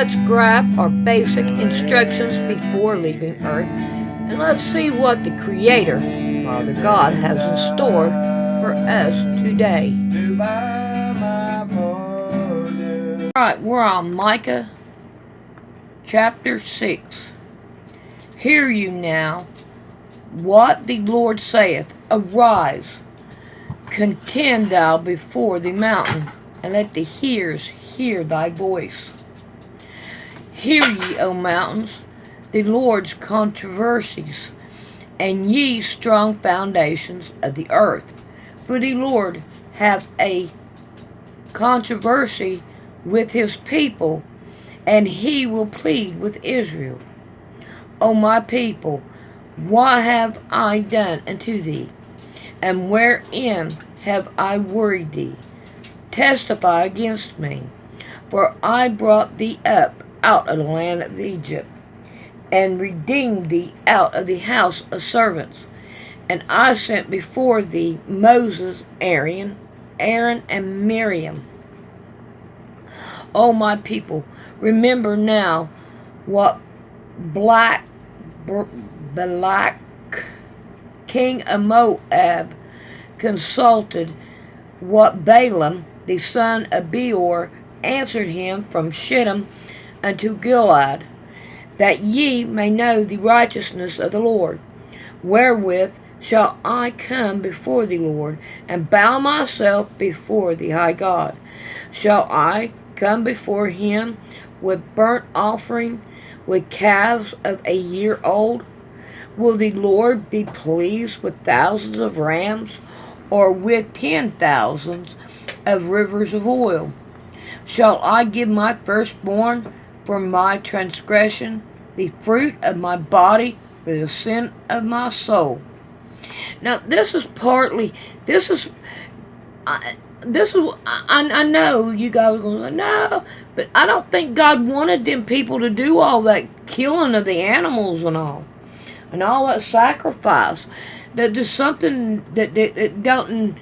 let's grab our basic instructions before leaving Earth, and let's see what the Creator, Father God, has in store for us today. Alright, we're on Micah chapter 6. Hear you now what the Lord saith, Arise, contend thou before the mountain, and let the hearers hear thy voice. Hear ye, O mountains, the Lord's controversies, and ye strong foundations of the earth. For the Lord hath a controversy with his people, and he will plead with Israel. O my people, what have I done unto thee? And wherein have I worried thee? Testify against me. For I brought thee up out of the land of Egypt, and redeemed thee out of the house of servants. And I sent before thee Moses, Aaron, and Miriam. O my people, remember now what Balak, king of Moab, consulted, what Balaam, the son of Beor, answered him from Shittim unto Gilead, that ye may know the righteousness of the Lord. Wherewith shall I come before the Lord, and bow myself before the high God? Shall I come before him with burnt offering, with calves of a year old? Will the Lord be pleased with thousands of rams, or with 10,000s of rivers of oil? Shall I give my firstborn for my transgression, the fruit of my body for the sin of my soul? Now, I know you guys are going to say, no, but I don't think God wanted them people to do all that killing of the animals and all that sacrifice. That there's something that it don't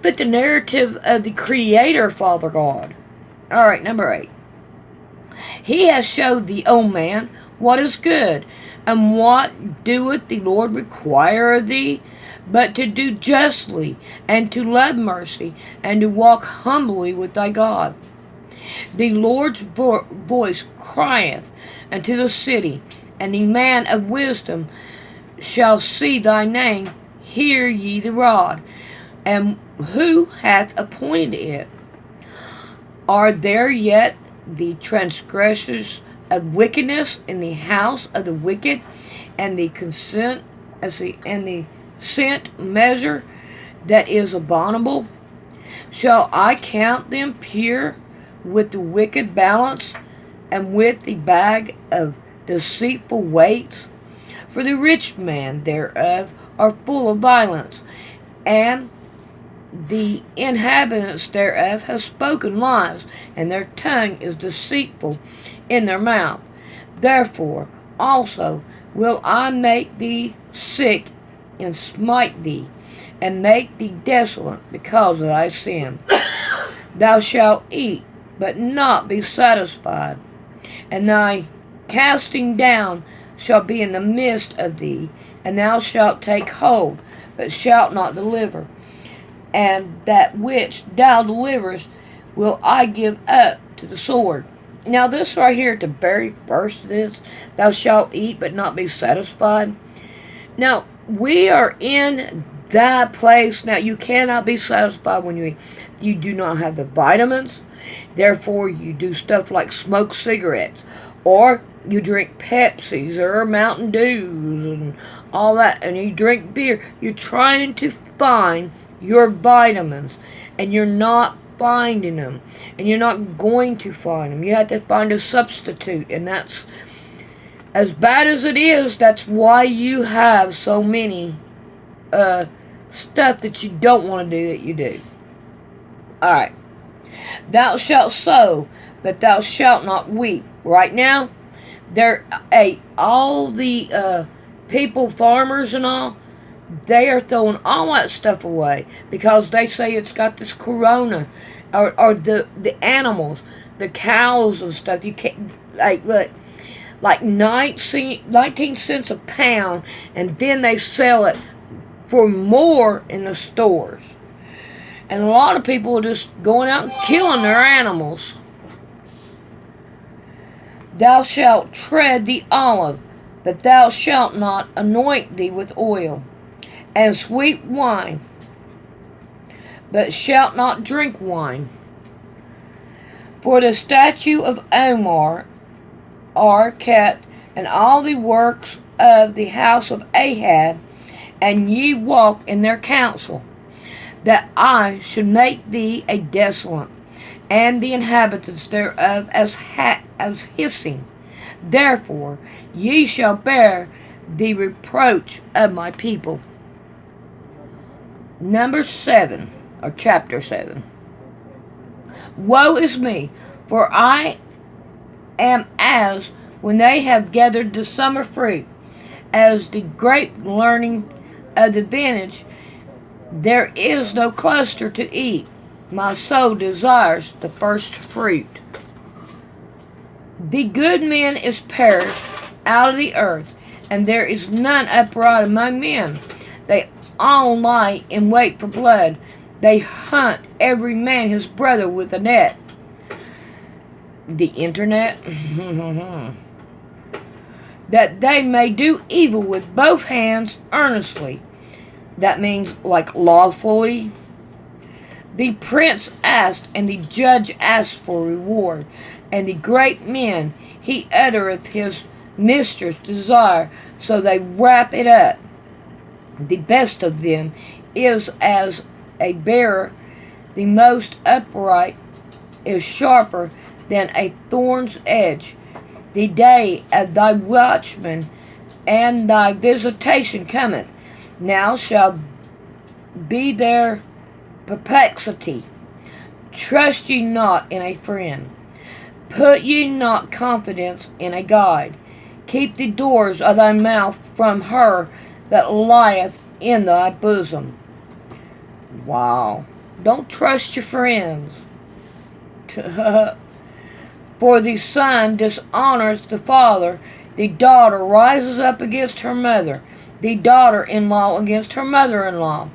fit the narrative of the Creator, Father God. All right, number 8. He has showed thee, O man, what is good, and what doeth the Lord require of thee, but to do justly, and to love mercy, and to walk humbly with thy God. The Lord's voice crieth unto the city, and the man of wisdom shall see thy name. Hear ye the rod, and who hath appointed it? Are there yet the transgressors of wickedness in the house of the wicked, and the cent measure that is abominable? Shall I count them pure with the wicked balance, and with the bag of deceitful weights? For the rich man thereof are full of violence, and the inhabitants thereof have spoken lies, and their tongue is deceitful in their mouth. Therefore also will I make thee sick, and smite thee, and make thee desolate because of thy sin. Thou shalt eat, but not be satisfied, and thy casting down shall be in the midst of thee, and thou shalt take hold, but shalt not deliver. And that which thou deliverest will I give up to the sword. Now this right here at the very first of this, thou shalt eat but not be satisfied. Now, we are in that place. Now, you cannot be satisfied when you eat. You do not have the vitamins. Therefore, you do stuff like smoke cigarettes, or you drink Pepsis or Mountain Dews and all that, and you drink beer. You're trying to find your vitamins, and you're not finding them, and you're not going to find them. You have to find a substitute, and that's, as bad as it is, that's why you have so many stuff that you don't want to do that you do. Alright. Thou shalt sow, but thou shalt not weep. Right now, all the people, farmers and all, they are throwing all that stuff away because they say it's got this corona, or the animals the cows and stuff. You can't, like, look, like 19 cents a pound, and then they sell it for more in the stores. And a lot of people are just going out and killing their animals. Thou shalt tread the olive, but thou shalt not anoint thee with oil, and sweet wine, but shalt not drink wine. For the statute of Omar are kept, and all the works of the house of Ahab, and ye walk in their counsel, that I should make thee a desolate, and the inhabitants thereof as hissing. Therefore ye shall bear the reproach of my people. Number 7, or chapter 7. Woe is me, for I am as when they have gathered the summer fruit, as the grape learning of the vintage. There is no cluster to eat. My soul desires the first fruit. The good man is perished out of the earth, and there is none upright among men. They all lie in wait for blood. They hunt every man his brother with a net. The internet. That they may do evil with both hands earnestly. That means like lawfully. The prince asked, and the judge asked for reward. And the great man, he uttereth his mistress' desire, so they wrap it up. The best of them is as a bearer. The most upright is sharper than a thorn's edge. The day of thy watchman and thy visitation cometh. Now shall be their perplexity. Trust ye not in a friend. Put ye not confidence in a guide. Keep the doors of thy mouth from her that lieth in thy bosom. Wow. Don't trust your friends. For the son dishonors the father. The daughter rises up against her mother. The daughter-in-law against her mother-in-law.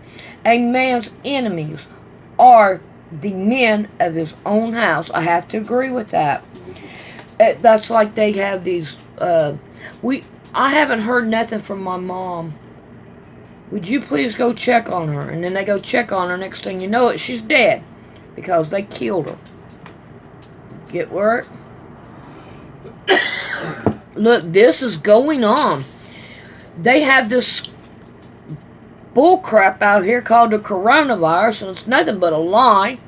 A man's enemies are the men of his own house. I have to agree with that. That's like they have these. I haven't heard nothing from my mom. Would you please go check on her? And then they go check on her. Next thing you know it, she's dead because they killed her. Get word? Look, this is going on. They have this bullcrap out here called the coronavirus, and it's nothing but a lie.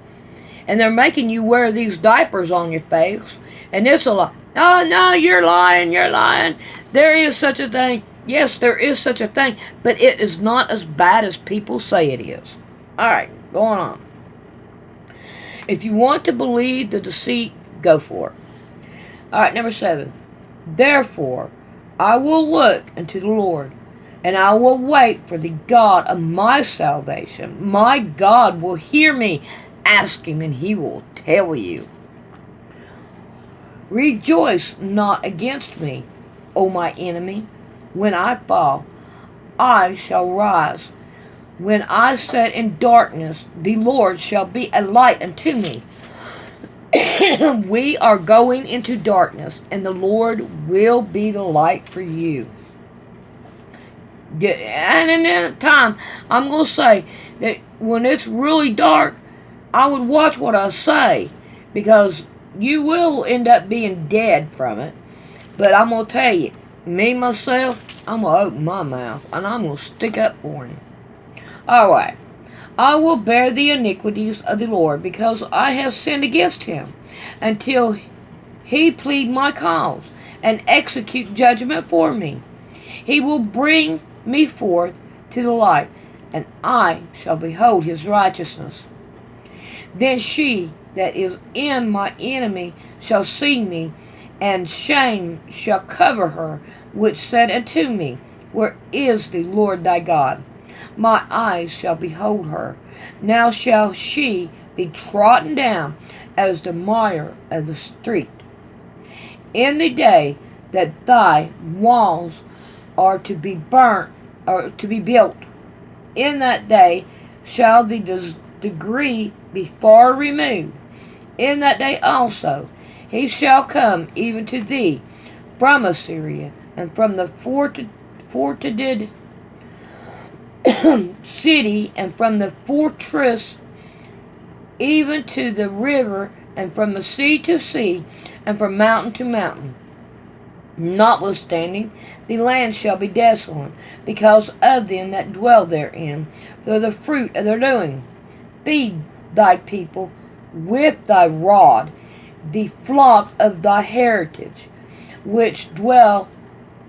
And they're making you wear these diapers on your face, and it's a lie. Oh, no, you're lying, you're lying. There is such a thing. Yes, there is such a thing, but it is not as bad as people say it is. Alright, going on. If you want to believe the deceit, go for it. Alright, number 7. Therefore, I will look unto the Lord, and I will wait for the God of my salvation. My God will hear me. Ask him, and he will tell you. Rejoice not against me, O my enemy. When I fall, I shall rise. When I sit in darkness, the Lord shall be a light unto me. We are going into darkness, and the Lord will be the light for you. And in that time, I'm going to say that when it's really dark, I would watch what I say, because you will end up being dead from it. But I'm going to tell you, me, myself, I'm going to open my mouth, and I'm going to stick up for him. Alright. I will bear the iniquities of the Lord, because I have sinned against him, until he plead my cause, and execute judgment for me. He will bring me forth to the light, and I shall behold his righteousness. Then she that is in my enemy shall see me, and shame shall cover her, which said unto me, Where is the Lord thy God? My eyes shall behold her. Now shall she be trodden down, as the mire of the street. In the day that thy walls are to be burnt, or to be built, in that day shall the degree be far removed. In that day also he shall come even to thee from Assyria, and from the fortified city, and from the fortress, even to the river, and from the sea to sea, and from mountain to mountain. Notwithstanding, the land shall be desolate, because of them that dwell therein, through the fruit of their doing. Feed thy people with thy rod, the flock of thy heritage, which dwell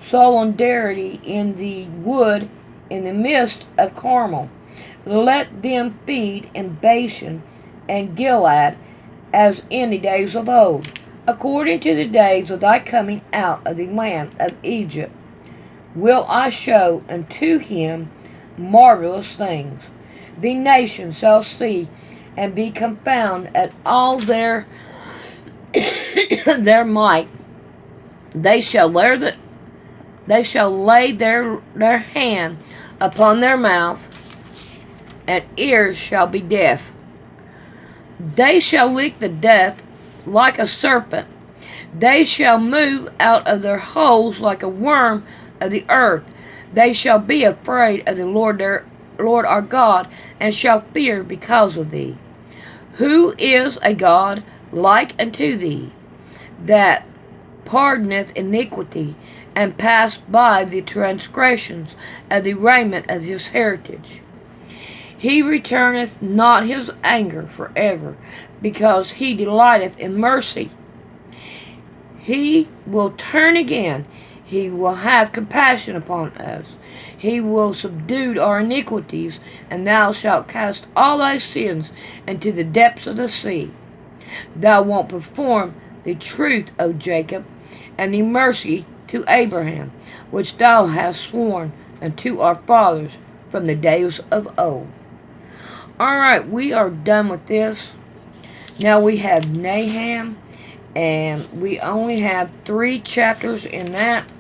solidarity in the wood, in the midst of Carmel. Let them feed in Bashan and Gilead, as in the days of old, according to the days of thy coming out of the land of Egypt. Will I show unto him marvelous things. The nations shall see and be confounded at all their their might. They shall lay their hand upon their mouth, and ears shall be deaf. They shall lick the dust like a serpent. They shall move out of their holes like a worm of the earth. They shall be afraid of the Lord our God, and shall fear because of thee. Who is a God like unto thee, that pardoneth iniquity, and passed by the transgressions of the remnant of his heritage? He returneth not his anger forever, because he delighteth in mercy. He will turn again. He will have compassion upon us. He will subdue our iniquities, and thou shalt cast all thy sins into the depths of the sea. Thou wilt perform the truth, O Jacob, and the mercy to Abraham, which thou hast sworn unto our fathers from the days of old. Alright, we are done with this. Now we have Nahum, and we only have 3 chapters in that,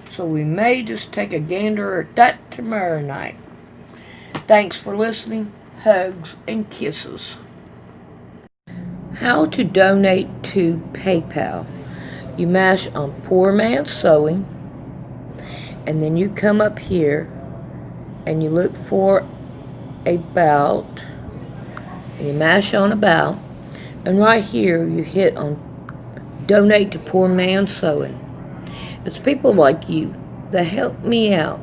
so we may just take a gander at that tomorrow night. Thanks for listening. Hugs and kisses. How to donate to PayPal. You mash on Poor Man's Sewing, and then you come up here and you look for About, and you mash on About, and right here you hit on Donate to Poor Man's Sewing. It's people like you that help me out,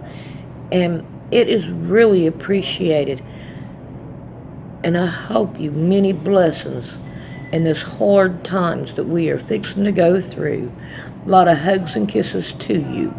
and it is really appreciated, and I hope you many blessings in this hard times that we are fixing to go through. A lot of hugs and kisses to you.